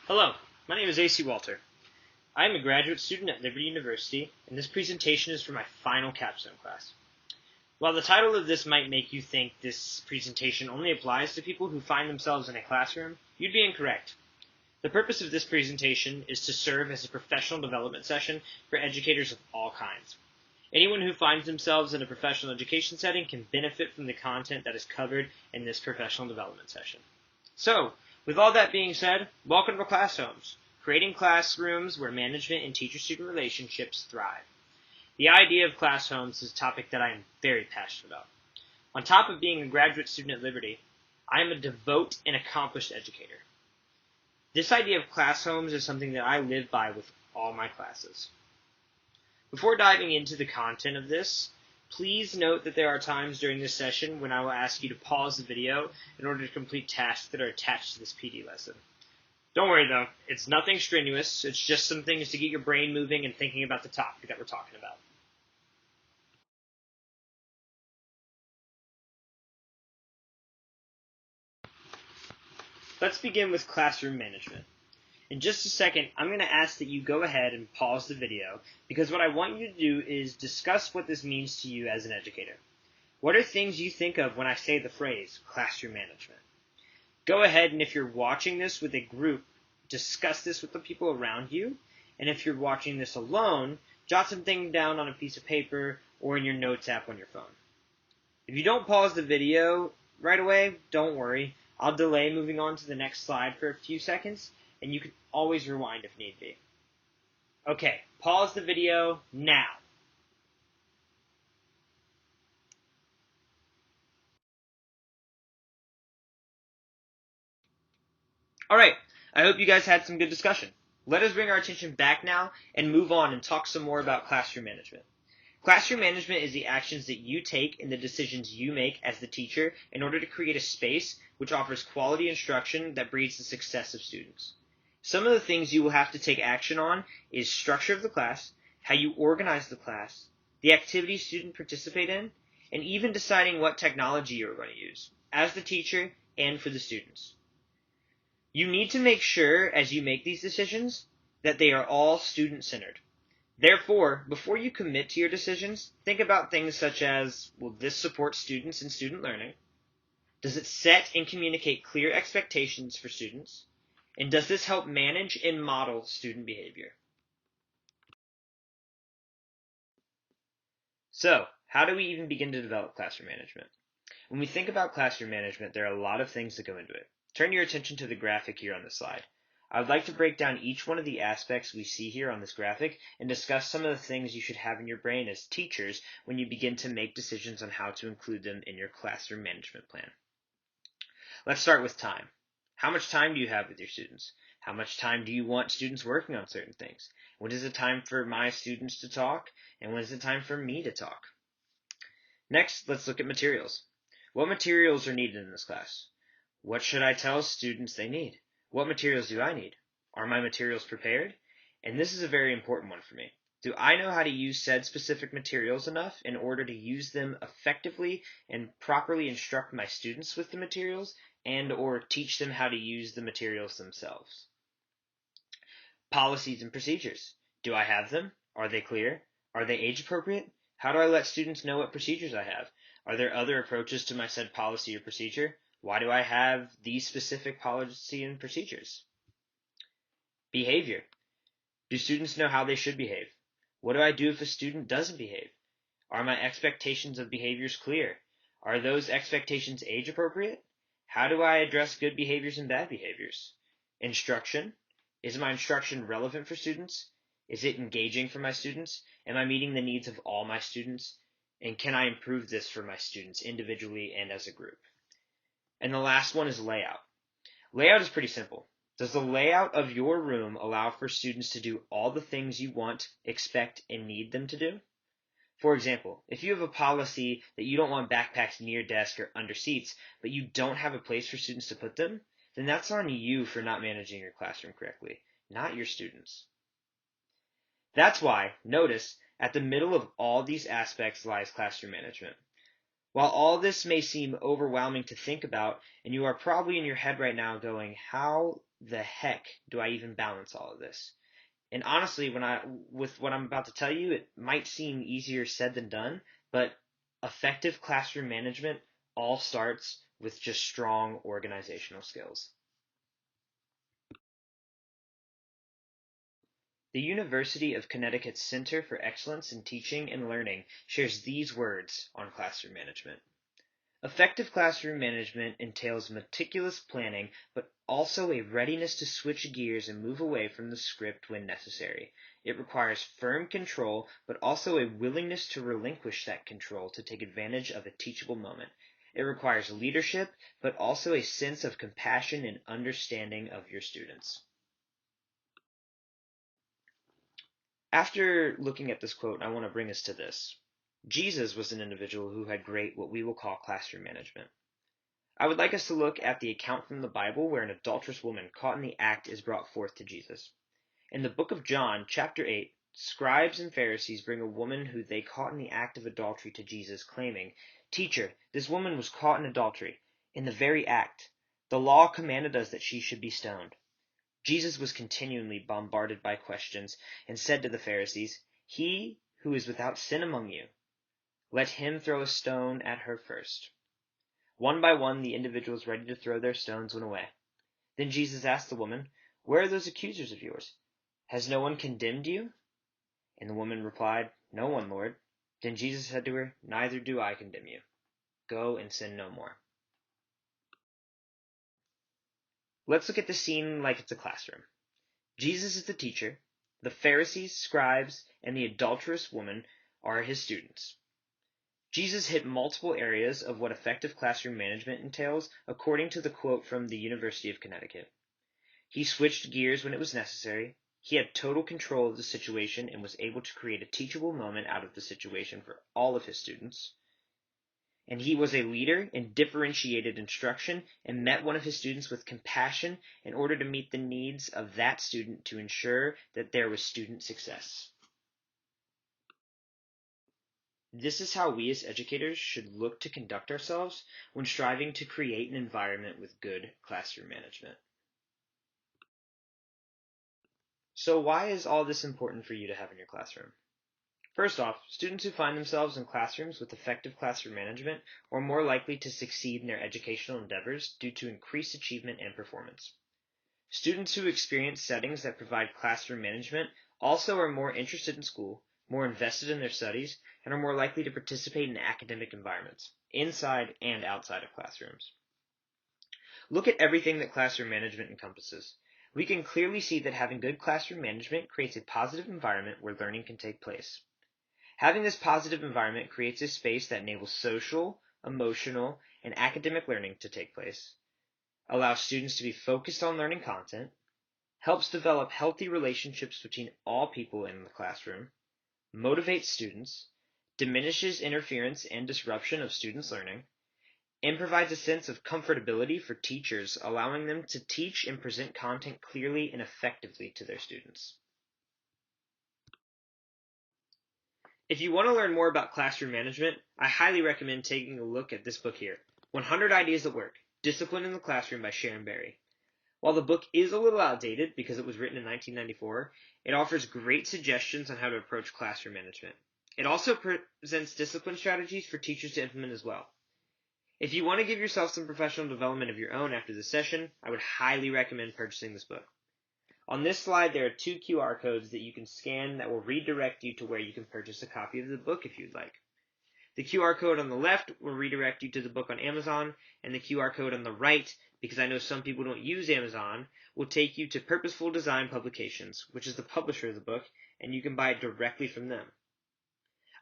Hello, my name is A.C. Walter. I am a graduate student at Liberty University, and this presentation is for my final capstone class. While the title of this might make you think this presentation only applies to people who find themselves in a classroom, you'd be incorrect. The purpose of this presentation is to serve as a professional development session for educators of all kinds. Anyone who finds themselves in a professional education setting can benefit from the content that is covered in this professional development session. So, with all that being said, welcome to Class Homes, creating classrooms where management and teacher-student relationships thrive. The idea of class homes is a topic that I am very passionate about. On top of being a graduate student at Liberty, I am a devout and accomplished educator. This idea of class homes is something that I live by with all my classes. Before diving into the content of this, please note that there are times during this session when I will ask you to pause the video in order to complete tasks that are attached to this PD lesson. Don't worry though, it's nothing strenuous, it's just some things to get your brain moving and thinking about the topic that we're talking about. Let's begin with classroom management. In just a second, I'm going to ask that you go ahead and pause the video because what I want you to do is discuss what this means to you as an educator. What are things you think of when I say the phrase classroom management? Go ahead and if you're watching this with a group, discuss this with the people around you. And if you're watching this alone, jot something down on a piece of paper or in your notes app on your phone. If you don't pause the video right away, don't worry. I'll delay moving on to the next slide for a few seconds, and you can always rewind if need be. Okay, pause the video now. Alright, I hope you guys had some good discussion. Let us bring our attention back now and move on and talk some more about classroom management. Classroom management is the actions that you take and the decisions you make as the teacher in order to create a space which offers quality instruction that breeds the success of students. Some of the things you will have to take action on is structure of the class, how you organize the class, the activities students participate in, and even deciding what technology you are going to use, as the teacher and for the students. You need to make sure, as you make these decisions, that they are all student-centered. Therefore, before you commit to your decisions, think about things such as, will this support students in student learning? Does it set and communicate clear expectations for students? And does this help manage and model student behavior? So, how do we even begin to develop classroom management? When we think about classroom management, there are a lot of things that go into it. Turn your attention to the graphic here on the slide. I would like to break down each one of the aspects we see here on this graphic and discuss some of the things you should have in your brain as teachers when you begin to make decisions on how to include them in your classroom management plan. Let's start with time. How much time do you have with your students? How much time do you want students working on certain things? When is it time for my students to talk? And when is it time for me to talk? Next, let's look at materials. What materials are needed in this class? What should I tell students they need? What materials do I need? Are my materials prepared? And this is a very important one for me. Do I know how to use said specific materials enough in order to use them effectively and properly instruct my students with the materials and or teach them how to use the materials themselves? Policies and procedures. Do I have them? Are they clear? Are they age appropriate? How do I let students know what procedures I have? Are there other approaches to my said policy or procedure? Why do I have these specific policy and procedures? Behavior. Do students know how they should behave? What do I do if a student doesn't behave? Are my expectations of behaviors clear? Are those expectations age appropriate? How do I address good behaviors and bad behaviors? Instruction. Is my instruction relevant for students? Is it engaging for my students? Am I meeting the needs of all my students? And can I improve this for my students individually and as a group? And the last one is layout. Layout is pretty simple. Does the layout of your room allow for students to do all the things you want, expect, and need them to do? For example, if you have a policy that you don't want backpacks near desk or under seats, but you don't have a place for students to put them, then that's on you for not managing your classroom correctly, not your students. That's why, notice, at the middle of all these aspects lies classroom management. While all this may seem overwhelming to think about, and you are probably in your head right now going, how the heck do I even balance all of this? And honestly, with what I'm about to tell you, it might seem easier said than done, but effective classroom management all starts with just strong organizational skills. The University of Connecticut's Center for Excellence in Teaching and Learning shares these words on classroom management. Effective classroom management entails meticulous planning, but also a readiness to switch gears and move away from the script when necessary. It requires firm control, but also a willingness to relinquish that control to take advantage of a teachable moment. It requires leadership, but also a sense of compassion and understanding of your students. After looking at this quote, I want to bring us to this. Jesus was an individual who had great, what we will call, classroom management. I would like us to look at the account from the Bible where an adulterous woman caught in the act is brought forth to Jesus. In the book of John, chapter 8, scribes and Pharisees bring a woman who they caught in the act of adultery to Jesus, claiming, "Teacher, this woman was caught in adultery, in the very act. The law commanded us that she should be stoned." Jesus was continually bombarded by questions and said to the Pharisees, "He who is without sin among you, let him throw a stone at her first." One by one, the individuals ready to throw their stones went away. Then Jesus asked the woman, "Where are those accusers of yours? Has no one condemned you?" And the woman replied, "No one, Lord." Then Jesus said to her, "Neither do I condemn you. Go and sin no more." Let's look at the scene like it's a classroom. Jesus is the teacher. The Pharisees, scribes, and the adulterous woman are his students. Jesus hit multiple areas of what effective classroom management entails, according to the quote from the University of Connecticut. He switched gears when it was necessary. He had total control of the situation and was able to create a teachable moment out of the situation for all of his students. And he was a leader in differentiated instruction and met one of his students with compassion in order to meet the needs of that student to ensure that there was student success. This is how we as educators should look to conduct ourselves when striving to create an environment with good classroom management. So why is all this important for you to have in your classroom? First off, students who find themselves in classrooms with effective classroom management are more likely to succeed in their educational endeavors due to increased achievement and performance. Students who experience settings that provide classroom management also are more interested in school, more invested in their studies, and are more likely to participate in academic environments, inside and outside of classrooms. Look at everything that classroom management encompasses. We can clearly see that having good classroom management creates a positive environment where learning can take place. Having this positive environment creates a space that enables social, emotional, and academic learning to take place, allows students to be focused on learning content, helps develop healthy relationships between all people in the classroom, motivates students, diminishes interference and disruption of students' learning, and provides a sense of comfortability for teachers, allowing them to teach and present content clearly and effectively to their students. If you want to learn more about classroom management, I highly recommend taking a look at this book here, 100 Ideas That Work, Discipline in the Classroom by Sharon Berry. While the book is a little outdated because it was written in 1994, it offers great suggestions on how to approach classroom management. It also presents discipline strategies for teachers to implement as well. If you want to give yourself some professional development of your own after this session, I would highly recommend purchasing this book. On this slide, there are 2 QR codes that you can scan that will redirect you to where you can purchase a copy of the book if you'd like. The QR code on the left will redirect you to the book on Amazon, and the QR code on the right, because I know some people don't use Amazon, will take you to Purposeful Design Publications, which is the publisher of the book, and you can buy it directly from them.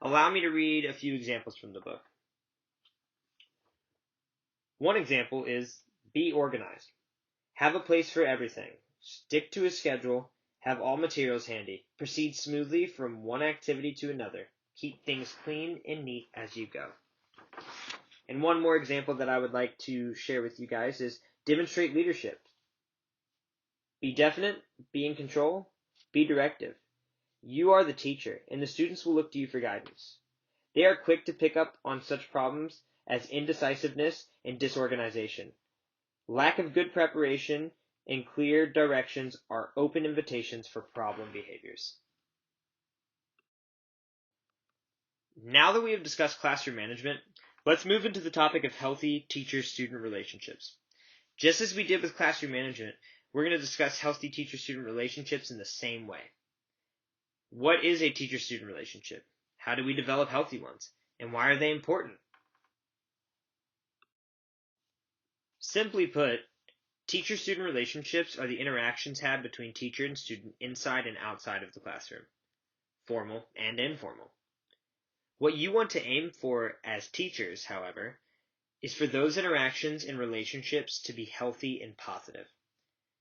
Allow me to read a few examples from the book. One example is, be organized. Have a place for everything. Stick to a schedule. Have all materials handy. Proceed smoothly from one activity to another. Keep things clean and neat as you go. And one more example that I would like to share with you guys is demonstrate leadership. Be definite, be in control, be directive. You are the teacher, and the students will look to you for guidance. They are quick to pick up on such problems as indecisiveness and disorganization. Lack of good preparation and clear directions are open invitations for problem behaviors. Now that we have discussed classroom management, let's move into the topic of healthy teacher-student relationships. Just as we did with classroom management, we're going to discuss healthy teacher-student relationships in the same way. What is a teacher-student relationship? How do we develop healthy ones? And why are they important? Simply put, teacher-student relationships are the interactions had between teacher and student inside and outside of the classroom, formal and informal. What you want to aim for as teachers, however, is for those interactions and relationships to be healthy and positive.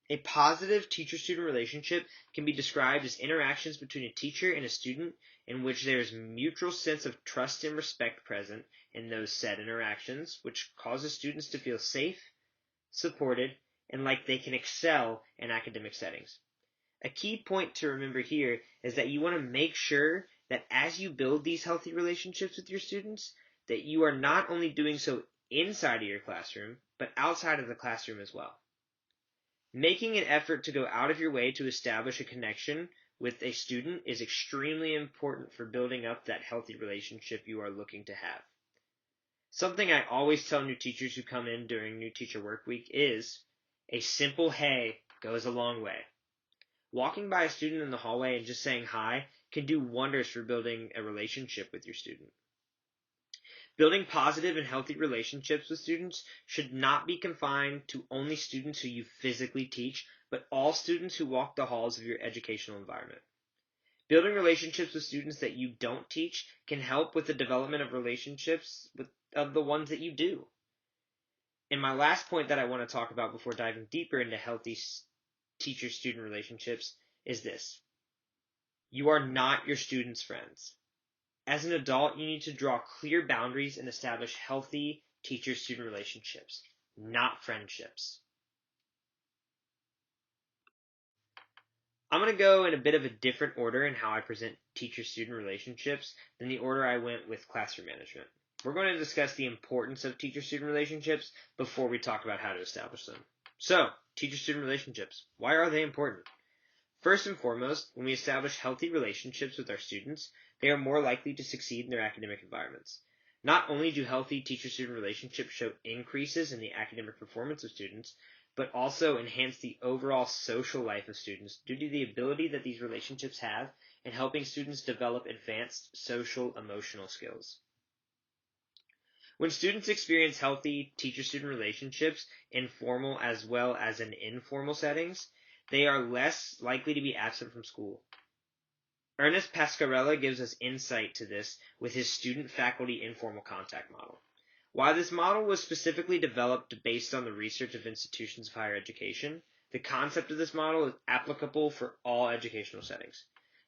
A positive teacher-student relationship can be described as interactions between a teacher and a student in which there is a mutual sense of trust and respect present in those said interactions, which causes students to feel safe, supported, and like they can excel in academic settings. A key point to remember here is that you want to make sure that as you build these healthy relationships with your students, that you are not only doing so inside of your classroom, but outside of the classroom as well. Making an effort to go out of your way to establish a connection with a student is extremely important for building up that healthy relationship you are looking to have. Something I always tell new teachers who come in during New Teacher Work Week is, a simple hey goes a long way. Walking by a student in the hallway and just saying hi can do wonders for building a relationship with your student. Building positive and healthy relationships with students should not be confined to only students who you physically teach, but all students who walk the halls of your educational environment. Building relationships with students that you don't teach can help with the development of relationships of the ones that you do. And my last point that I want to talk about before diving deeper into healthy teacher-student relationships is this. You are not your students' friends. As an adult, you need to draw clear boundaries and establish healthy teacher-student relationships, not friendships. I'm going to go in a bit of a different order in how I present teacher-student relationships than the order I went with classroom management. We're going to discuss the importance of teacher-student relationships before we talk about how to establish them. So, teacher-student relationships. Why are they important? First and foremost, when we establish healthy relationships with our students, they are more likely to succeed in their academic environments. Not only do healthy teacher-student relationships show increases in the academic performance of students, but also enhance the overall social life of students due to the ability that these relationships have in helping students develop advanced social emotional skills. When students experience healthy teacher-student relationships in formal as well as in informal settings, they are less likely to be absent from school. Ernest Pascarella gives us insight to this with his student-faculty informal contact model. While this model was specifically developed based on the research of institutions of higher education, the concept of this model is applicable for all educational settings.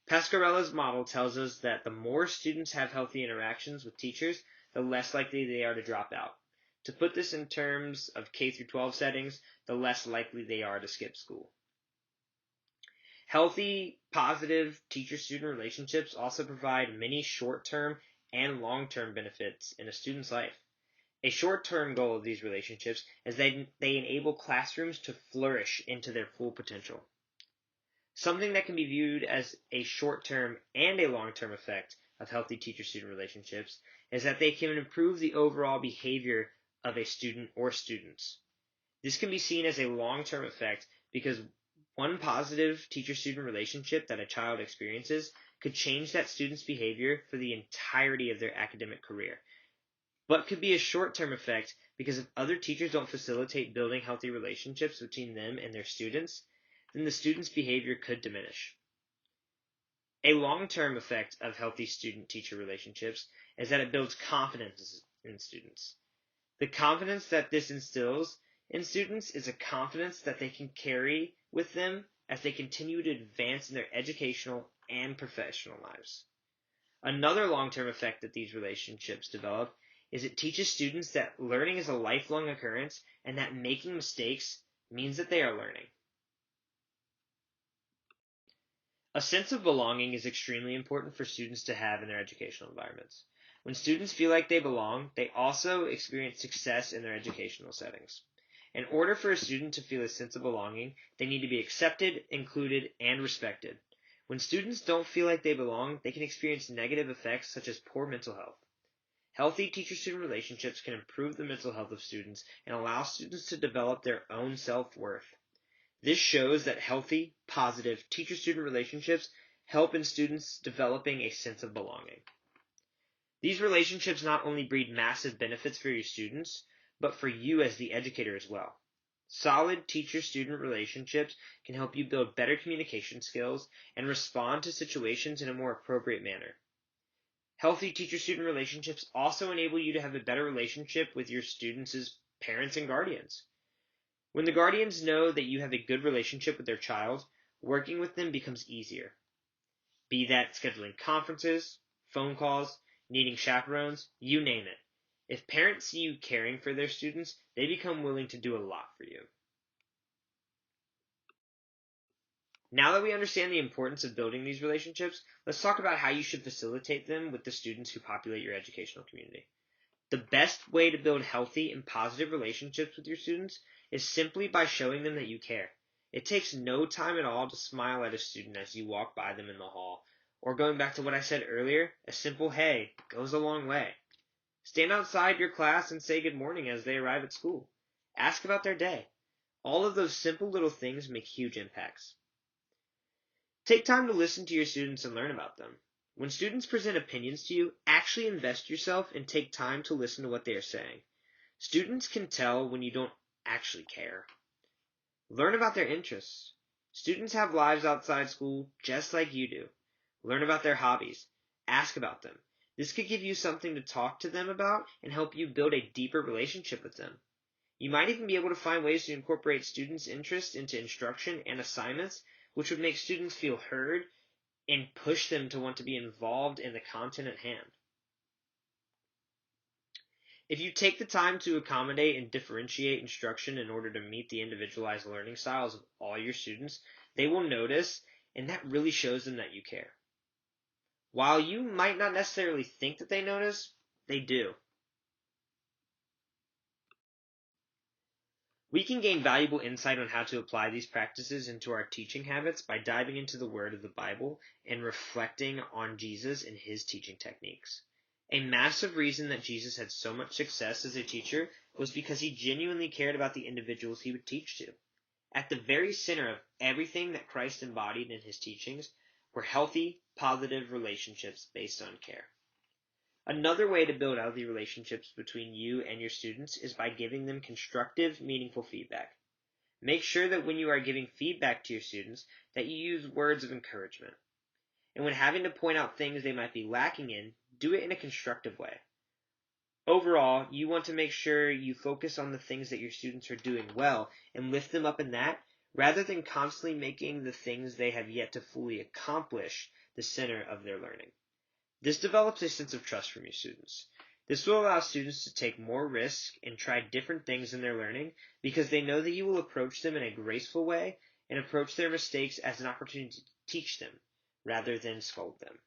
Pascarella's model tells us that the more students have healthy interactions with teachers, the less likely they are to drop out. To put this in terms of K through 12 settings, the less likely they are to skip school. Healthy, positive teacher-student relationships also provide many short-term and long-term benefits in a student's life. A short-term goal of these relationships is that they enable classrooms to flourish into their full potential. Something that can be viewed as a short-term and a long-term effect of healthy teacher-student relationships is that they can improve the overall behavior of a student or students. This can be seen as a long-term effect because one positive teacher-student relationship that a child experiences could change that student's behavior for the entirety of their academic career, but could be a short-term effect because if other teachers don't facilitate building healthy relationships between them and their students, then the student's behavior could diminish. A long-term effect of healthy student-teacher relationships is that it builds confidence in students. The confidence that this instills in students is a confidence that they can carry with them as they continue to advance in their educational and professional lives. Another long-term effect that these relationships develop is it teaches students that learning is a lifelong occurrence and that making mistakes means that they are learning. A sense of belonging is extremely important for students to have in their educational environments. When students feel like they belong, they also experience success in their educational settings. In order for a student to feel a sense of belonging, they need to be accepted, included, and respected. When students don't feel like they belong, they can experience negative effects such as poor mental health. Healthy teacher-student relationships can improve the mental health of students and allow students to develop their own self-worth. This shows that healthy, positive teacher-student relationships help in students developing a sense of belonging. These relationships not only breed massive benefits for your students, but for you as the educator as well. Solid teacher-student relationships can help you build better communication skills and respond to situations in a more appropriate manner. Healthy teacher-student relationships also enable you to have a better relationship with your students' parents and guardians. When the guardians know that you have a good relationship with their child, working with them becomes easier. Be that scheduling conferences, phone calls, needing chaperones, you name it. If parents see you caring for their students, they become willing to do a lot for you. Now that we understand the importance of building these relationships, let's talk about how you should facilitate them with the students who populate your educational community. The best way to build healthy and positive relationships with your students is simply by showing them that you care. It takes no time at all to smile at a student as you walk by them in the hall. Or going back to what I said earlier, a simple hey goes a long way. Stand outside your class and say good morning as they arrive at school. Ask about their day. All of those simple little things make huge impacts. Take time to listen to your students and learn about them. When students present opinions to you, actually invest yourself and take time to listen to what they are saying. Students can tell when you don't actually care. Learn about their interests. Students have lives outside school just like you do. Learn about their hobbies. Ask about them. This could give you something to talk to them about and help you build a deeper relationship with them. You might even be able to find ways to incorporate students' interests into instruction and assignments, which would make students feel heard and push them to want to be involved in the content at hand. If you take the time to accommodate and differentiate instruction in order to meet the individualized learning styles of all your students, they will notice, and that really shows them that you care. While you might not necessarily think that they notice, they do. We can gain valuable insight on how to apply these practices into our teaching habits by diving into the Word of the Bible and reflecting on Jesus and his teaching techniques. A massive reason that Jesus had so much success as a teacher was because he genuinely cared about the individuals he would teach to. At the very center of everything that Christ embodied in his teachings were healthy, positive relationships based on care. Another way to build healthy relationships between you and your students is by giving them constructive, meaningful feedback. Make sure that when you are giving feedback to your students that you use words of encouragement. And when having to point out things they might be lacking in, do it in a constructive way. Overall, you want to make sure you focus on the things that your students are doing well and lift them up in that, rather than constantly making the things they have yet to fully accomplish the center of their learning. This develops a sense of trust from your students. This will allow students to take more risk and try different things in their learning because they know that you will approach them in a graceful way and approach their mistakes as an opportunity to teach them rather than scold them.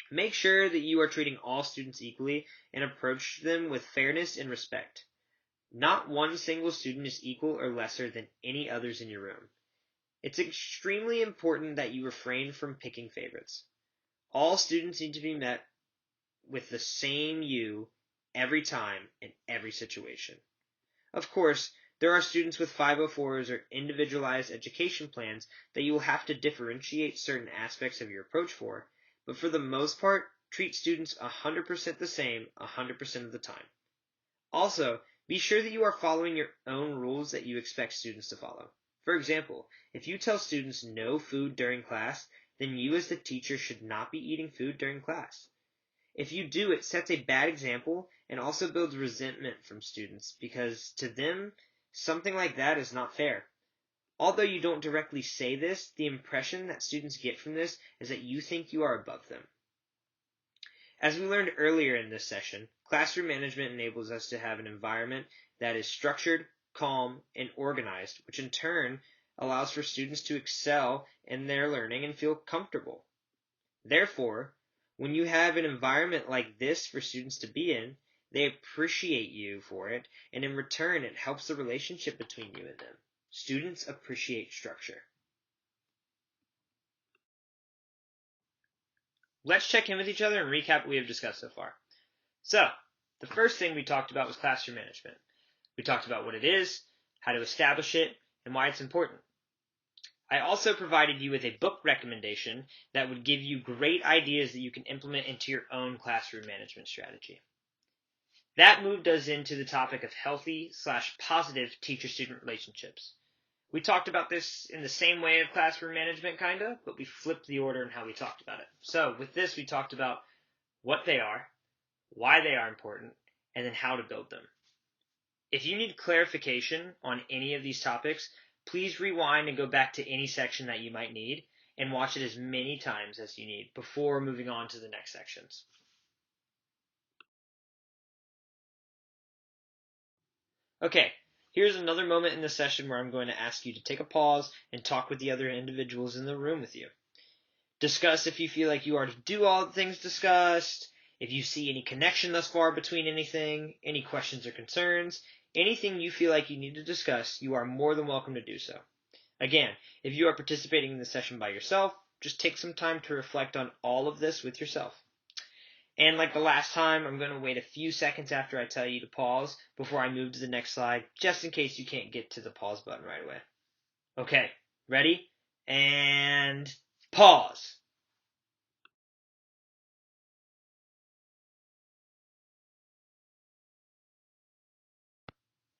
Make sure that you are treating all students equally and approach them with fairness and respect. Not one single student is equal or lesser than any others in your room. It's extremely important that you refrain from picking favorites. All students need to be met with the same you every time in every situation. Of course, there are students with 504s or individualized education plans that you will have to differentiate certain aspects of your approach for, but for the most part, treat students 100% the same 100% of the time. Also, be sure that you are following your own rules that you expect students to follow. For example, if you tell students no food during class, then you as the teacher should not be eating food during class. If you do, it sets a bad example and also builds resentment from students because to them, something like that is not fair. Although you don't directly say this, the impression that students get from this is that you think you are above them. As we learned earlier in this session, classroom management enables us to have an environment that is structured, calm, and organized, which in turn allows for students to excel in their learning and feel comfortable. Therefore, When you have an environment like this for students to be in, they appreciate you for it, and in return, it helps the relationship between you and them. Students appreciate structure. Let's check in with each other and recap what we have discussed so far. So, the first thing we talked about was classroom management. We talked about what it is, how to establish it, and why it's important. I also provided you with a book recommendation that would give you great ideas that you can implement into your own classroom management strategy. That moved us into the topic of healthy/positive teacher-student relationships. We talked about this in the same way of classroom management, kinda, but we flipped the order in how we talked about it. So with this, we talked about what they are, why they are important, and then how to build them. If you need clarification on any of these topics, please rewind and go back to any section that you might need and watch it as many times as you need before moving on to the next sections. Okay, here's another moment in the session where I'm going to ask you to take a pause and talk with the other individuals in the room with you. Discuss if you feel like you already do all the things discussed, if you see any connection thus far between anything, any questions or concerns, anything you feel like you need to discuss, you are more than welcome to do so. Again, if you are participating in the session by yourself, just take some time to reflect on all of this with yourself. And like the last time, I'm going to wait a few seconds after I tell you to pause before I move to the next slide, just in case you can't get to the pause button right away. Okay, ready? And pause.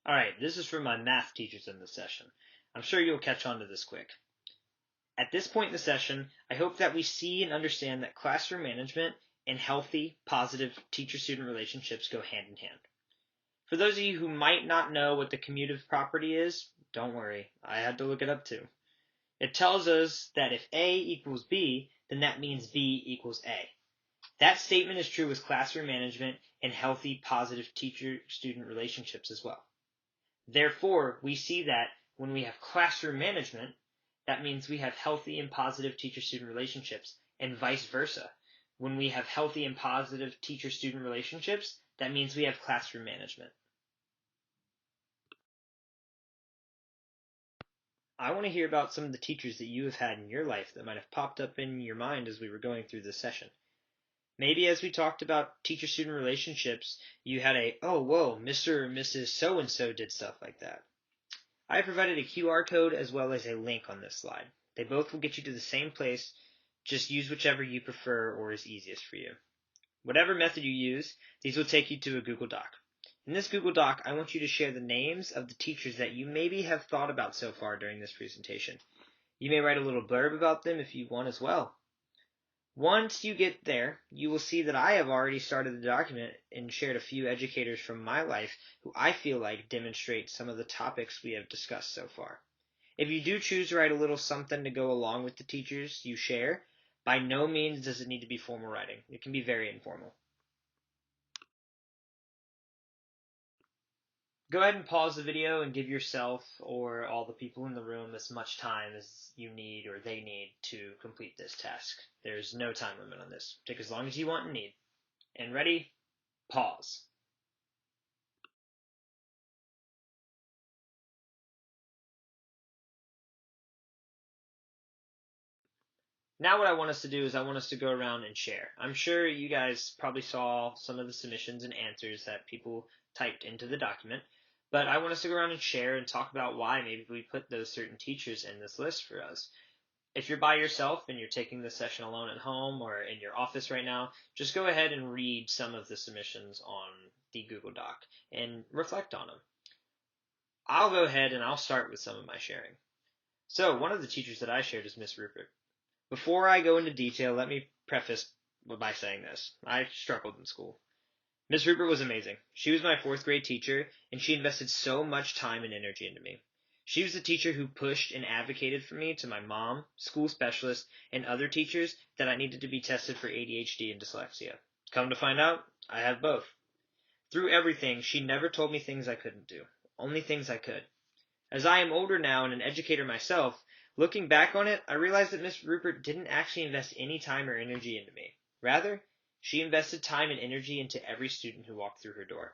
Alright, this is for my math teachers in the session. I'm sure you'll catch on to this quick. At this point in the session, I hope that we see and understand that classroom management and healthy, positive teacher-student relationships go hand in hand. For those of you who might not know what the commutative property is, don't worry, I had to look it up too. It tells us that if A equals B, then that means B equals A. That statement is true with classroom management and healthy, positive teacher-student relationships as well. Therefore, we see that when we have classroom management, that means we have healthy and positive teacher-student relationships, and vice versa. When we have healthy and positive teacher-student relationships, that means we have classroom management. I want to hear about some of the teachers that you have had in your life that might have popped up in your mind as we were going through this session. Maybe as we talked about teacher-student relationships, you had a, oh, whoa, Mr. or Mrs. So-and-so did stuff like that. I provided a QR code as well as a link on this slide. They both will get you to the same place. Just use whichever you prefer or is easiest for you. Whatever method you use, these will take you to a Google Doc. In this Google Doc, I want you to share the names of the teachers that you maybe have thought about so far during this presentation. You may write a little blurb about them if you want as well. Once you get there, you will see that I have already started the document and shared a few educators from my life who I feel like demonstrate some of the topics we have discussed so far. If you do choose to write a little something to go along with the teachers you share, by no means does it need to be formal writing. It can be very informal. Go ahead and pause the video and give yourself or all the people in the room as much time as you need or they need to complete this task. There's no time limit on this. Take as long as you want and need. And ready? Pause. Now what I want us to do is I want us to go around and share. I'm sure you guys probably saw some of the submissions and answers that people typed into the document, but I want us to go around and share and talk about why maybe we put those certain teachers in this list for us. If you're by yourself and you're taking this session alone at home or in your office right now, just go ahead and read some of the submissions on the Google Doc and reflect on them. I'll go ahead and I'll start with some of my sharing. So one of the teachers that I shared is Miss Rupert. Before I go into detail, let me preface by saying this. I struggled in school. Miss Rupert was amazing. She was my 4th grade teacher, and she invested so much time and energy into me. She was the teacher who pushed and advocated for me to my mom, school specialist, and other teachers that I needed to be tested for ADHD and dyslexia. Come to find out, I have both. Through everything, she never told me things I couldn't do, only things I could. As I am older now and an educator myself, looking back on it, I realized that Miss Rupert didn't actually invest any time or energy into me. Rather, She invested time and energy into every student who walked through her door.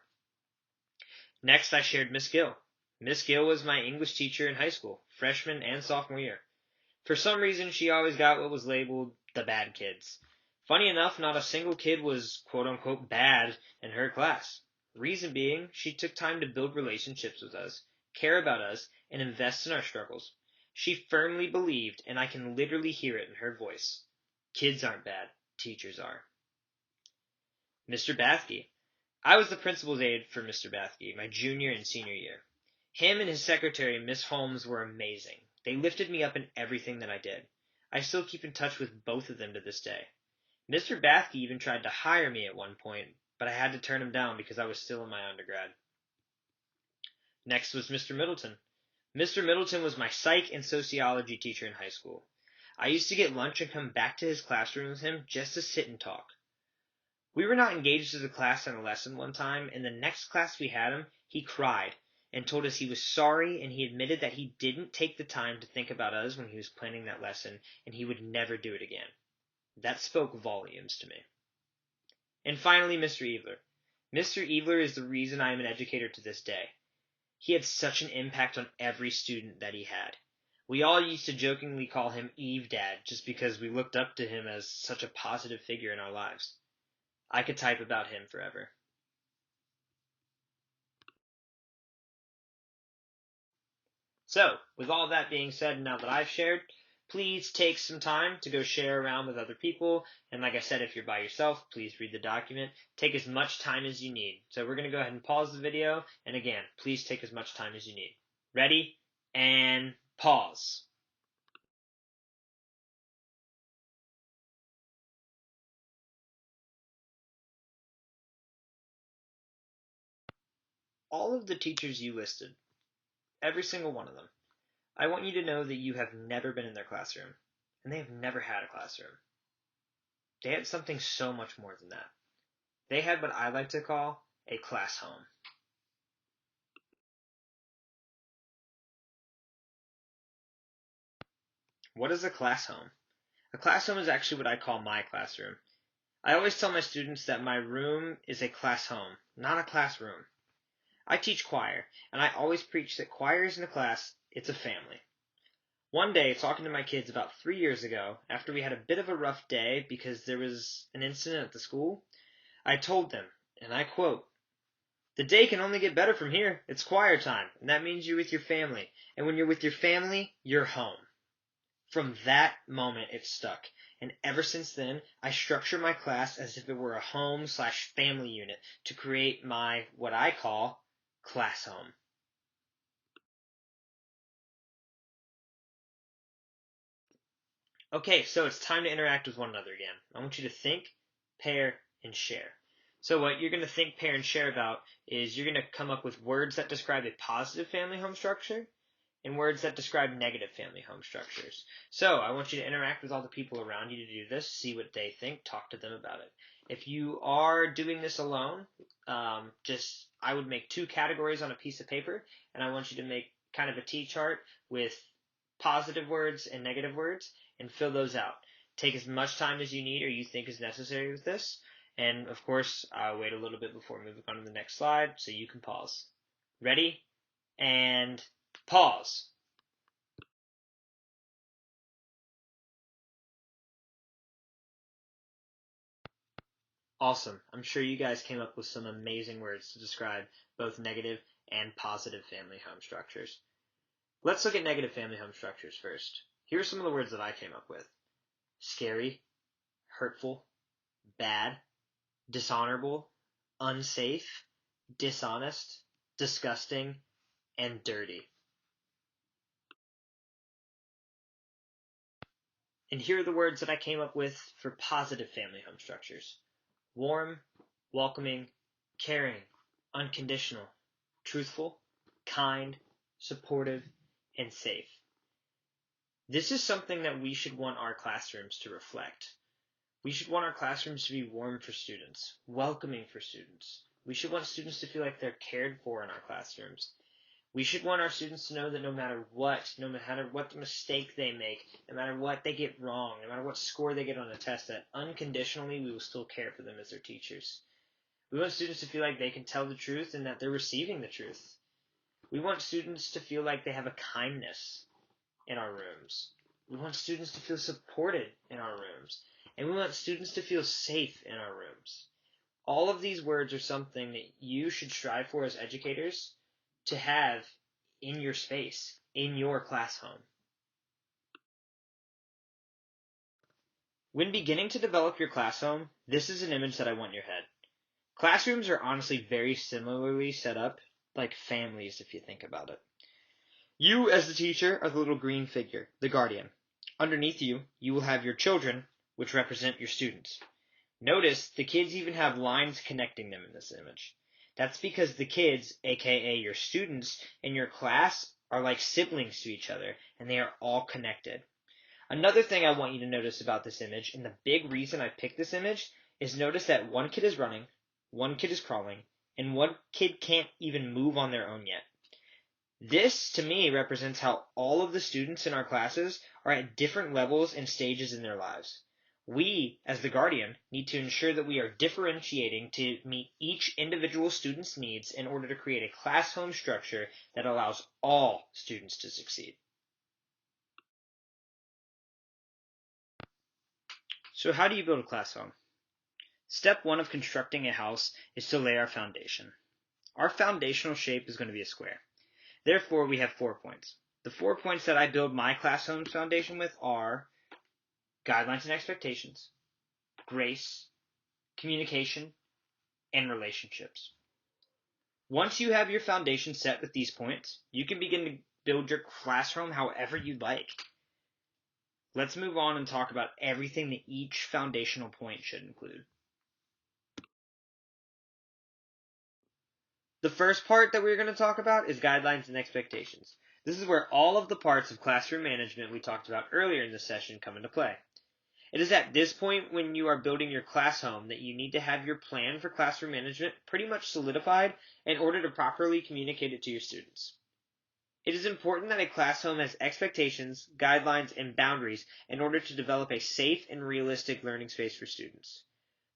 Next, I shared Miss Gill. Miss Gill was my English teacher in high school, freshman and sophomore year. For some reason, she always got what was labeled the bad kids. Funny enough, not a single kid was quote-unquote bad in her class. Reason being, she took time to build relationships with us, care about us, and invest in our struggles. She firmly believed, and I can literally hear it in her voice, kids aren't bad, teachers are. Mr. Bathke. I was the principal's aide for Mr. Bathke, my junior and senior year. Him and his secretary, Miss Holmes, were amazing. They lifted me up in everything that I did. I still keep in touch with both of them to this day. Mr. Bathke even tried to hire me at one point, but I had to turn him down because I was still in my undergrad. Next was Mr. Middleton. Mr. Middleton was my psych and sociology teacher in high school. I used to get lunch and come back to his classroom with him just to sit and talk. We were not engaged as a class in a lesson one time, and the next class we had him, he cried and told us he was sorry, and he admitted that he didn't take the time to think about us when he was planning that lesson, and he would never do it again. That spoke volumes to me. And finally, Mr. Eveler. Mr. Eveler is the reason I am an educator to this day. He had such an impact on every student that he had. We all used to jokingly call him Eve Dad just because we looked up to him as such a positive figure in our lives. I could type about him forever. So, with all that being said, now that I've shared, please take some time to go share around with other people. And like I said, if you're by yourself, please read the document. Take as much time as you need. So we're going to go ahead and pause the video. And again, please take as much time as you need. Ready? And pause. All of the teachers you listed, every single one of them, I want you to know that you have never been in their classroom, and they have never had a classroom. They had something so much more than that. They had what I like to call a class home. What is a class home? A class home is actually what I call my classroom. I always tell my students that my room is a class home, not a classroom. I teach choir, and I always preach that choir isn't a class, it's a family. One day, talking to my kids about 3 years ago, after we had a bit of a rough day because there was an incident at the school, I told them, and I quote, "The day can only get better from here. It's choir time, and that means you're with your family. And when you're with your family, you're home." From that moment, it stuck. And ever since then, I structure my class as if it were a home/family unit to create my, what I call, class home. Okay, so it's time to interact with one another again. I want you to think, pair, and share. So what you're going to think, pair, and share about is you're going to come up with words that describe a positive family home structure and words that describe negative family home structures. So I want you to interact with all the people around you to do this, see what they think, talk to them about it. If you are doing this alone, I would make 2 categories on a piece of paper, and I want you to make kind of a T-chart with positive words and negative words, and fill those out. Take as much time as you need or you think is necessary with this. And of course, I'll wait a little bit before moving on to the next slide so you can pause. Ready? And pause. Awesome. I'm sure you guys came up with some amazing words to describe both negative and positive family home structures. Let's look at negative family home structures first. Here are some of the words that I came up with. Scary, hurtful, bad, dishonorable, unsafe, dishonest, disgusting, and dirty. And here are the words that I came up with for positive family home structures. Warm, welcoming, caring, unconditional, truthful, kind, supportive, and safe. This is something that we should want our classrooms to reflect. We should want our classrooms to be warm for students, welcoming for students. We should want students to feel like they're cared for in our classrooms. We should want our students to know that no matter what the mistake they make, no matter what they get wrong, no matter what score they get on a test, that unconditionally we will still care for them as their teachers. We want students to feel like they can tell the truth and that they're receiving the truth. We want students to feel like they have a kindness in our rooms. We want students to feel supported in our rooms. And we want students to feel safe in our rooms. All of these words are something that you should strive for as educators to have in your space, in your class home. When beginning to develop your class home, this is an image that I want in your head. Classrooms are honestly very similarly set up, like families if you think about it. You, as the teacher, are the little green figure, the guardian. Underneath you, you will have your children, which represent your students. Notice the kids even have lines connecting them in this image. That's because the kids, aka your students, in your class are like siblings to each other, and they are all connected. Another thing I want you to notice about this image, and the big reason I picked this image, is notice that one kid is running, one kid is crawling, and one kid can't even move on their own yet. This, to me, represents how all of the students in our classes are at different levels and stages in their lives. We, as the guardian, need to ensure that we are differentiating to meet each individual student's needs in order to create a class home structure that allows all students to succeed. So how do you build a class home? Step one of constructing a house is to lay our foundation. Our foundational shape is going to be a square. Therefore, we have 4 points. The 4 points that I build my class home foundation with are guidelines and expectations, grace, communication, and relationships. Once you have your foundation set with these points, you can begin to build your classroom however you'd like. Let's move on and talk about everything that each foundational point should include. The first part that we're going to talk about is guidelines and expectations. This is where all of the parts of classroom management we talked about earlier in this session come into play. It is at this point when you are building your class home that you need to have your plan for classroom management pretty much solidified in order to properly communicate it to your students. It is important that a class home has expectations, guidelines, and boundaries in order to develop a safe and realistic learning space for students.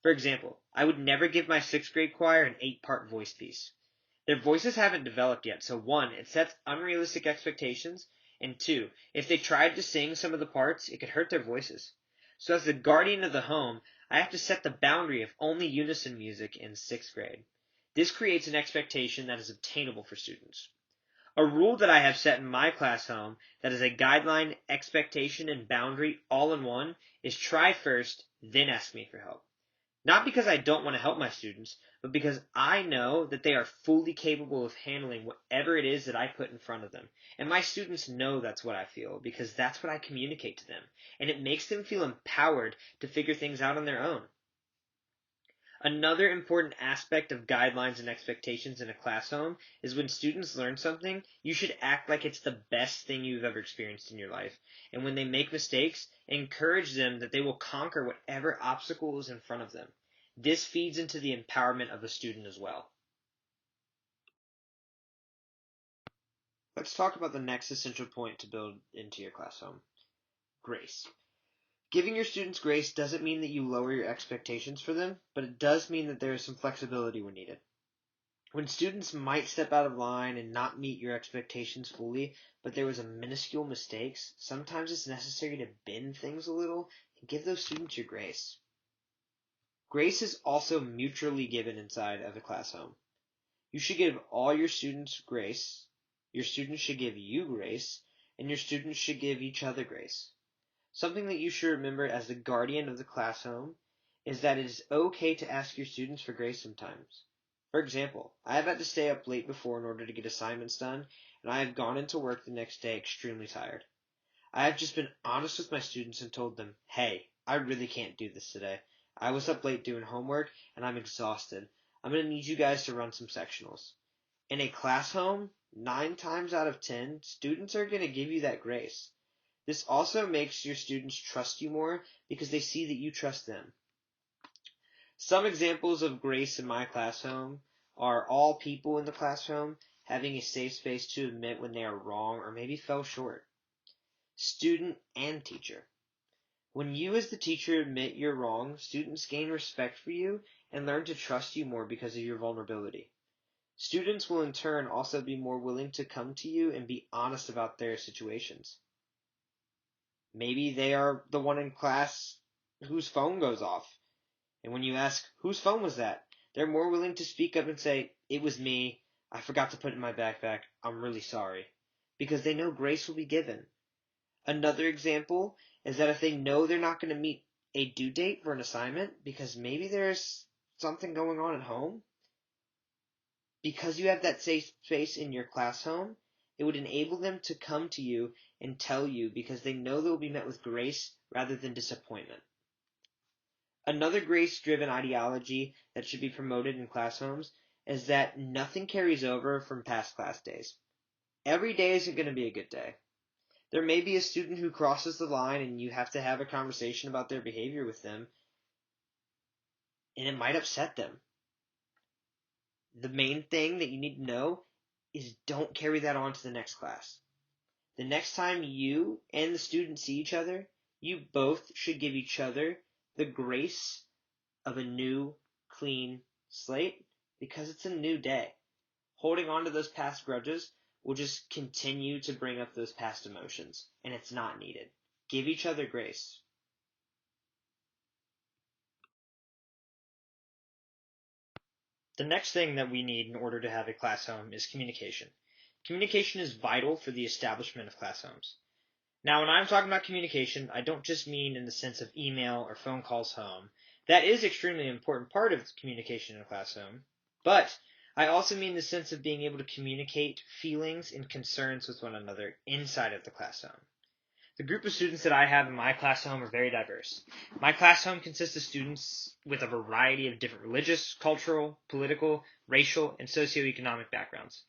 For example, I would never give my 6th grade choir an 8-part voice piece. Their voices haven't developed yet, so 1, it sets unrealistic expectations, and 2, if they tried to sing some of the parts, it could hurt their voices. So as the guardian of the home, I have to set the boundary of only unison music in 6th grade. This creates an expectation that is obtainable for students. A rule that I have set in my class home that is a guideline, expectation, and boundary all in one is try first, then ask me for help. Not because I don't want to help my students, but because I know that they are fully capable of handling whatever it is that I put in front of them. And my students know that's what I feel, because that's what I communicate to them. And it makes them feel empowered to figure things out on their own. Another important aspect of guidelines and expectations in a class home is when students learn something, you should act like it's the best thing you've ever experienced in your life. And when they make mistakes, encourage them that they will conquer whatever obstacle is in front of them. This feeds into the empowerment of the student as well. Let's talk about the next essential point to build into your class home. Grace. Giving your students grace doesn't mean that you lower your expectations for them, but it does mean that there is some flexibility when needed. When students might step out of line and not meet your expectations fully, but there was a minuscule mistakes, sometimes it's necessary to bend things a little and give those students your grace. Grace is also mutually given inside of a class home. You should give all your students grace, your students should give you grace, and your students should give each other grace. Something that you should remember as the guardian of the class home is that it is okay to ask your students for grace sometimes. For example, I have had to stay up late before in order to get assignments done, and I have gone into work the next day extremely tired. I have just been honest with my students and told them, hey, I really can't do this today. I was up late doing homework, and I'm exhausted. I'm going to need you guys to run some sectionals. In a class home, 9 times out of 10, students are going to give you that grace. This also makes your students trust you more because they see that you trust them. Some examples of grace in my class home are all people in the classroom having a safe space to admit when they are wrong or maybe fell short. Student and teacher. When you as the teacher admit you're wrong, students gain respect for you and learn to trust you more because of your vulnerability. Students will in turn also be more willing to come to you and be honest about their situations. Maybe they are the one in class whose phone goes off. And when you ask, whose phone was that? They're more willing to speak up and say, it was me. I forgot to put it in my backpack. I'm really sorry. Because they know grace will be given. Another example is that if they know they're not going to meet a due date for an assignment because maybe there's something going on at home, because you have that safe space in your class home, it would enable them to come to you and tell you because they know they will be met with grace rather than disappointment. Another grace-driven ideology that should be promoted in class homes is that nothing carries over from past class days. Every day isn't going to be a good day. There may be a student who crosses the line and you have to have a conversation about their behavior with them, and it might upset them. The main thing that you need to know is don't carry that on to the next class. The next time you and the student see each other, you both should give each other the grace of a new, clean slate because it's a new day. Holding on to those past grudges will just continue to bring up those past emotions, and it's not needed. Give each other grace. The next thing that we need in order to have a class home is communication. Communication is vital for the establishment of class homes. Now, when I'm talking about communication, I don't just mean in the sense of email or phone calls home. That is extremely important part of communication in a class home. But I also mean the sense of being able to communicate feelings and concerns with one another inside of the class home. The group of students that I have in my class home are very diverse. My class home consists of students with a variety of different religious, cultural, political, racial, and socioeconomic backgrounds.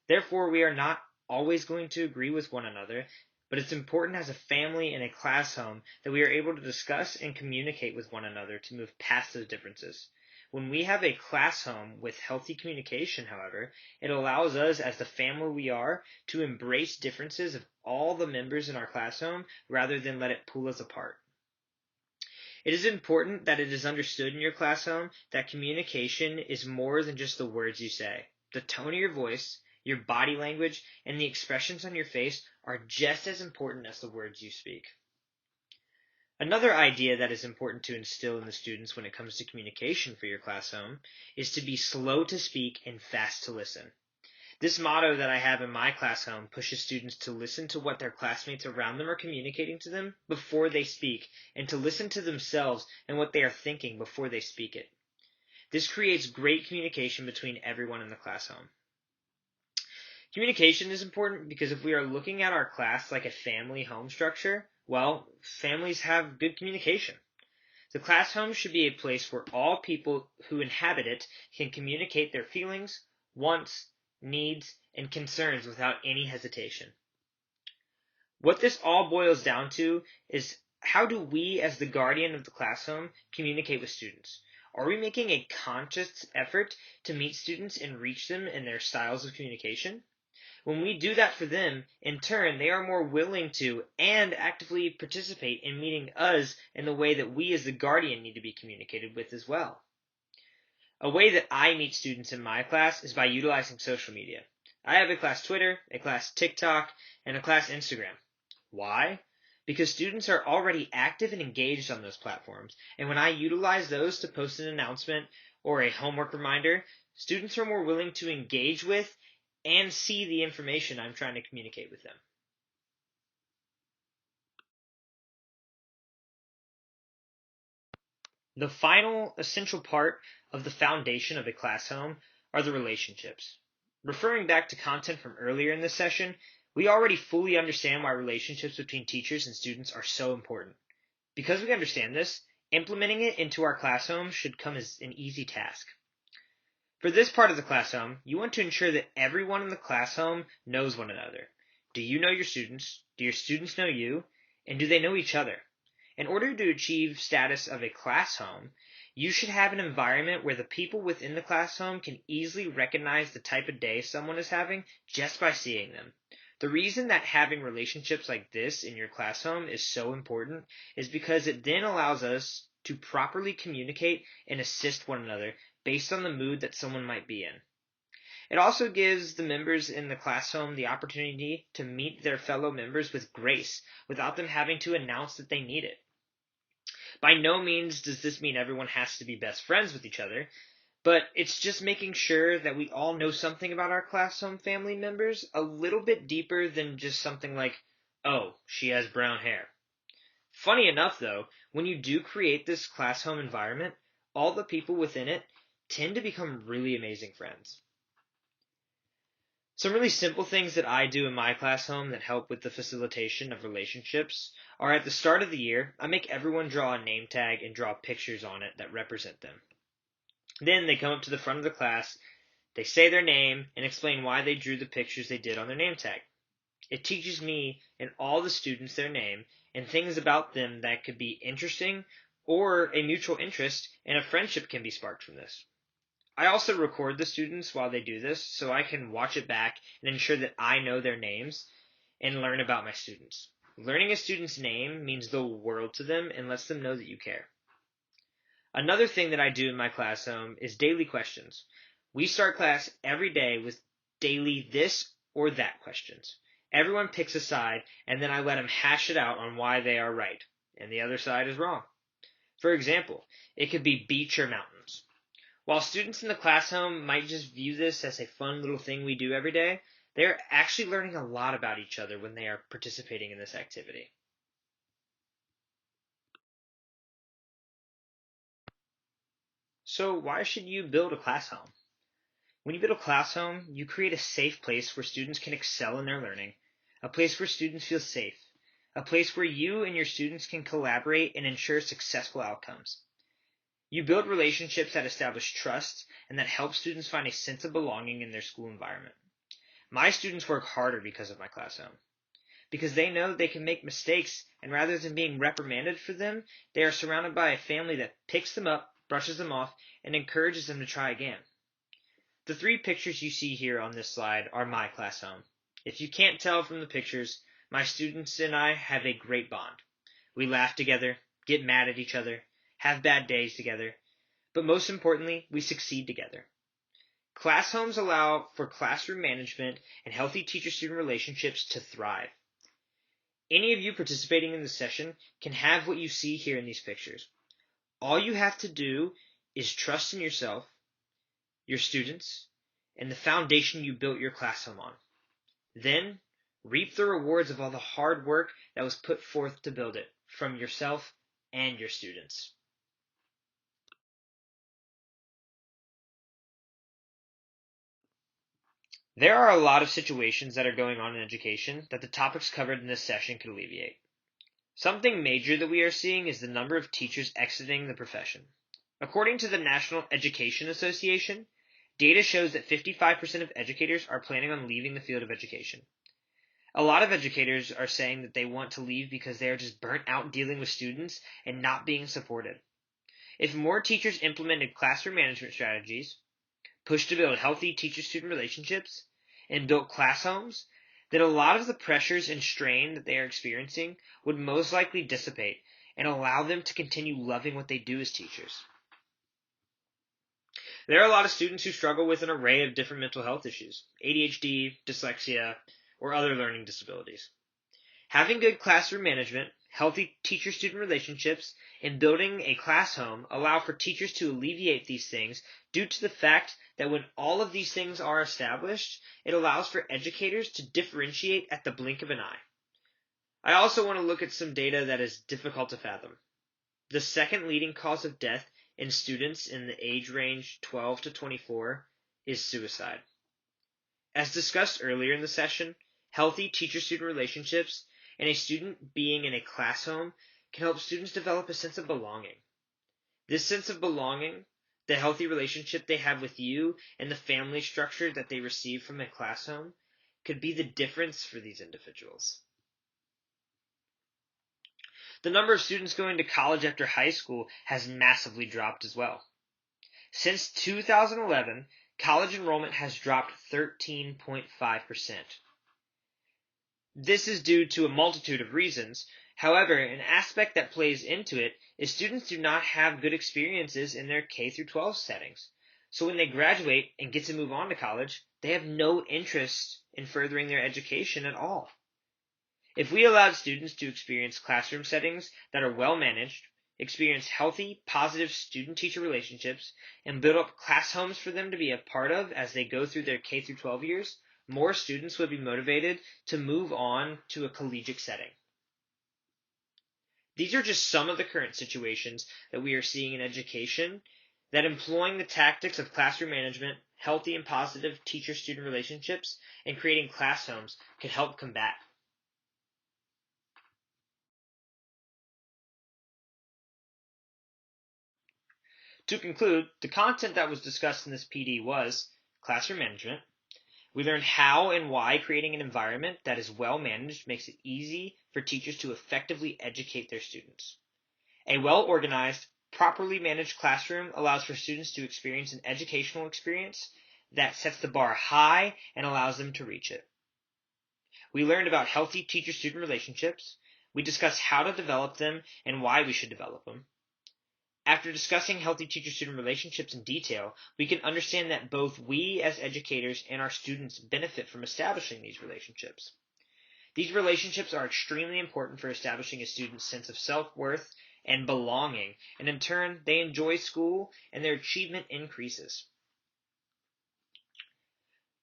Therefore, we are not always going to agree with one another, but it's important as a family and a class home that we are able to discuss and communicate with one another to move past those differences. When we have a class home with healthy communication, however, it allows us, as the family we are, to embrace differences of all the members in our class home rather than let it pull us apart. It is important that it is understood in your class home that communication is more than just the words you say. The tone of your voice, your body language, and the expressions on your face are just as important as the words you speak. Another idea that is important to instill in the students when it comes to communication for your class home is to be slow to speak and fast to listen. This motto that I have in my class home pushes students to listen to what their classmates around them are communicating to them before they speak, and to listen to themselves and what they are thinking before they speak it. This creates great communication between everyone in the class home. Communication is important because if we are looking at our class like a family home structure, well, families have good communication. The class home should be a place where all people who inhabit it can communicate their feelings, wants, needs, and concerns without any hesitation. What this all boils down to is how do we, as the guardian of the class home, communicate with students? Are we making a conscious effort to meet students and reach them in their styles of communication? When we do that for them, in turn, they are more willing to and actively participate in meeting us in the way that we as the guardian need to be communicated with as well. A way that I meet students in my class is by utilizing social media. I have a class Twitter, a class TikTok, and a class Instagram. Why? Because students are already active and engaged on those platforms, and when I utilize those to post an announcement or a homework reminder, students are more willing to engage with and see the information I'm trying to communicate with them. The final essential part of the foundation of a class home are the relationships. Referring back to content from earlier in this session, we already fully understand why relationships between teachers and students are so important. Because we understand this, implementing it into our class home should come as an easy task. For this part of the class home, you want to ensure that everyone in the class home knows one another. Do you know your students? Do your students know you? And do they know each other? In order to achieve status of a class home, You should have an environment where the people within the class home can easily recognize the type of day someone is having just by seeing them. The reason that having relationships like this in your class home is so important is because it then allows us to properly communicate and assist one another based on the mood that someone might be in. It also gives the members in the class home the opportunity to meet their fellow members with grace without them having to announce that they need it. By no means does this mean everyone has to be best friends with each other, but it's just making sure that we all know something about our class home family members a little bit deeper than just something like, oh, she has brown hair. Funny enough, though, when you do create this class home environment, all the people within it tend to become really amazing friends. Some really simple things that I do in my class home that help with the facilitation of relationships are at the start of the year, I make everyone draw a name tag and draw pictures on it that represent them. Then they come up to the front of the class, they say their name, and explain why they drew the pictures they did on their name tag. It teaches me and all the students their name and things about them that could be interesting or a mutual interest, and a friendship can be sparked from this. I also record the students while they do this so I can watch it back and ensure that I know their names and learn about my students. Learning a student's name means the world to them and lets them know that you care. Another thing that I do in my class home is daily questions. We start class every day with daily this or that questions. Everyone picks a side, and then I let them hash it out on why they are right, and the other side is wrong. For example, it could be beach or mountains. While students in the class home might just view this as a fun little thing we do every day, they are actually learning a lot about each other when they are participating in this activity. So why should you build a class home? When you build a class home, you create a safe place where students can excel in their learning, a place where students feel safe, a place where you and your students can collaborate and ensure successful outcomes. You build relationships that establish trust and that help students find a sense of belonging in their school environment. My students work harder because of my class home, because they know they can make mistakes, and rather than being reprimanded for them, they are surrounded by a family that picks them up, brushes them off, and encourages them to try again. The 3 pictures you see here on this slide are my class home. If you can't tell from the pictures, my students and I have a great bond. We laugh together, get mad at each other, have bad days together, but most importantly, we succeed together. Class homes allow for classroom management and healthy teacher-student relationships to thrive. Any of you participating in this session can have what you see here in these pictures. All you have to do is trust in yourself, your students, and the foundation you built your class home on. Then, reap the rewards of all the hard work that was put forth to build it, from yourself and your students. There are a lot of situations that are going on in education that the topics covered in this session could alleviate. Something major that we are seeing is the number of teachers exiting the profession. According to the National Education Association, data shows that 55% of educators are planning on leaving the field of education. A lot of educators are saying that they want to leave because they are just burnt out dealing with students and not being supported. If more teachers implemented classroom management strategies, pushed to build healthy teacher-student relationships, and built class homes, then a lot of the pressures and strain that they are experiencing would most likely dissipate and allow them to continue loving what they do as teachers. There are a lot of students who struggle with an array of different mental health issues, ADHD, dyslexia, or other learning disabilities. Having good classroom management, healthy teacher-student relationships, and building a class home allow for teachers to alleviate these things due to the fact that when all of these things are established, it allows for educators to differentiate at the blink of an eye. I also want to look at some data that is difficult to fathom. The second leading cause of death in students in the age range 12 to 24 is suicide. As discussed earlier in the session, healthy teacher-student relationships and a student being in a class home can help students develop a sense of belonging. This sense of belonging, the healthy relationship they have with you, and the family structure that they receive from a class home could be the difference for these individuals. The number of students going to college after high school has massively dropped as well. Since 2011, college enrollment has dropped 13.5%. This is due to a multitude of reasons. However, an aspect that plays into it is students do not have good experiences in their K-12 settings. So when they graduate and get to move on to college, they have no interest in furthering their education at all. If we allowed students to experience classroom settings that are well managed, experience healthy, positive student-teacher relationships, and build up class homes for them to be a part of as they go through their K-12 years, more students would be motivated to move on to a collegiate setting. These are just some of the current situations that we are seeing in education that employing the tactics of classroom management, healthy and positive teacher-student relationships, and creating class homes could help combat. To conclude, the content that was discussed in this PD was classroom management. We learned how and why creating an environment that is well managed makes it easy for teachers to effectively educate their students. A well-organized, properly managed classroom allows for students to experience an educational experience that sets the bar high and allows them to reach it. We learned about healthy teacher-student relationships. We discussed how to develop them and why we should develop them. After discussing healthy teacher-student relationships in detail, we can understand that both we as educators and our students benefit from establishing these relationships. These relationships are extremely important for establishing a student's sense of self-worth and belonging, and in turn, they enjoy school and their achievement increases.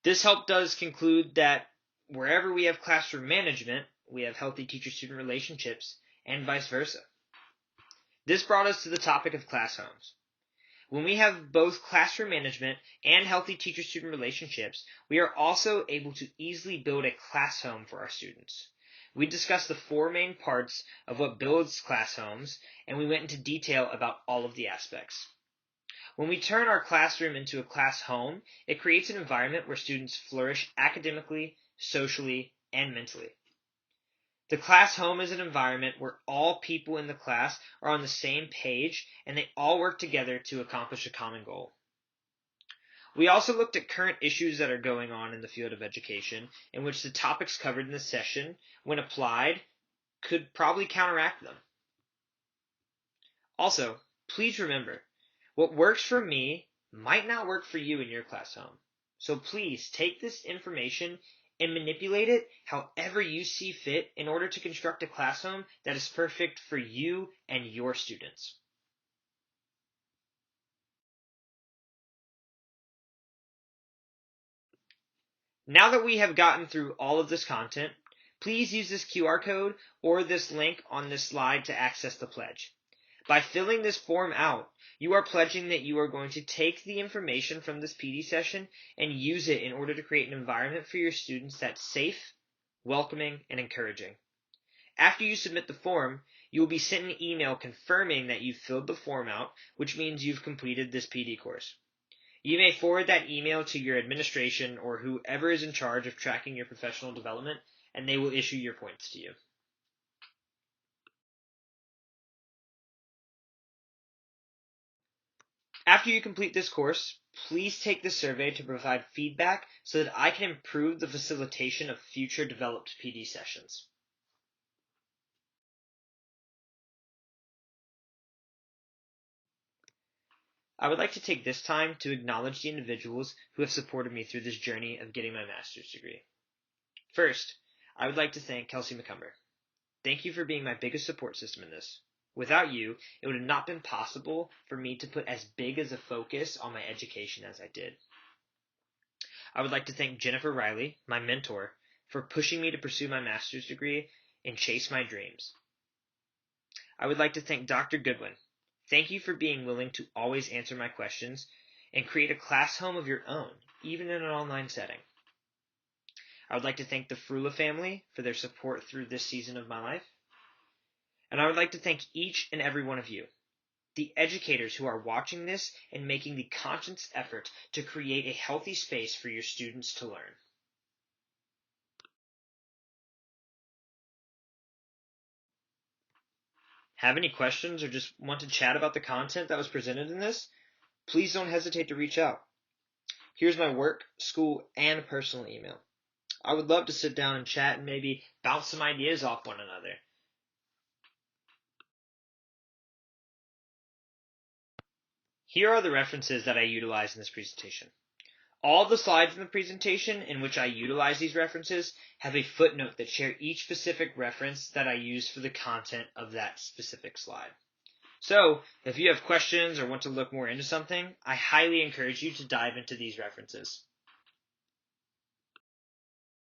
This helped us conclude that wherever we have classroom management, we have healthy teacher-student relationships, and vice versa. This brought us to the topic of class homes. When we have both classroom management and healthy teacher-student relationships, we are also able to easily build a class home for our students. We discussed the four main parts of what builds class homes, and we went into detail about all of the aspects. When we turn our classroom into a class home, it creates an environment where students flourish academically, socially, and mentally. The class home is an environment where all people in the class are on the same page and they all work together to accomplish a common goal. We also looked at current issues that are going on in the field of education, in which the topics covered in this session, when applied, could probably counteract them. Also, please remember, what works for me might not work for you in your class home. So please take this information and manipulate it however you see fit in order to construct a class home that is perfect for you and your students. Now that we have gotten through all of this content, please use this QR code or this link on this slide to access the pledge. By filling this form out, you are pledging that you are going to take the information from this PD session and use it in order to create an environment for your students that's safe, welcoming, and encouraging. After you submit the form, you will be sent an email confirming that you've filled the form out, which means you've completed this PD course. You may forward that email to your administration or whoever is in charge of tracking your professional development, and they will issue your points to you. After you complete this course, please take this survey to provide feedback so that I can improve the facilitation of future developed PD sessions. I would like to take this time to acknowledge the individuals who have supported me through this journey of getting my master's degree. First, I would like to thank Kelsey McCumber. Thank you for being my biggest support system in this. Without you, it would have not been possible for me to put as big as a focus on my education as I did. I would like to thank Jennifer Riley, my mentor, for pushing me to pursue my master's degree and chase my dreams. I would like to thank Dr. Goodwin. Thank you for being willing to always answer my questions and create a class home of your own, even in an online setting. I would like to thank the Frula family for their support through this season of my life. And I would like to thank each and every one of you, the educators who are watching this and making the conscious effort to create a healthy space for your students to learn. have any questions or just want to chat about the content that was presented in this, please don't hesitate to reach out. Here's my work, school, and personal email. I would love to sit down and chat and maybe bounce some ideas off one another. Here are the references that I utilized in this presentation. All of the slides in the presentation in which I utilize these references have a footnote that share each specific reference that I use for the content of that specific slide. So, if you have questions or want to look more into something, I highly encourage you to dive into these references.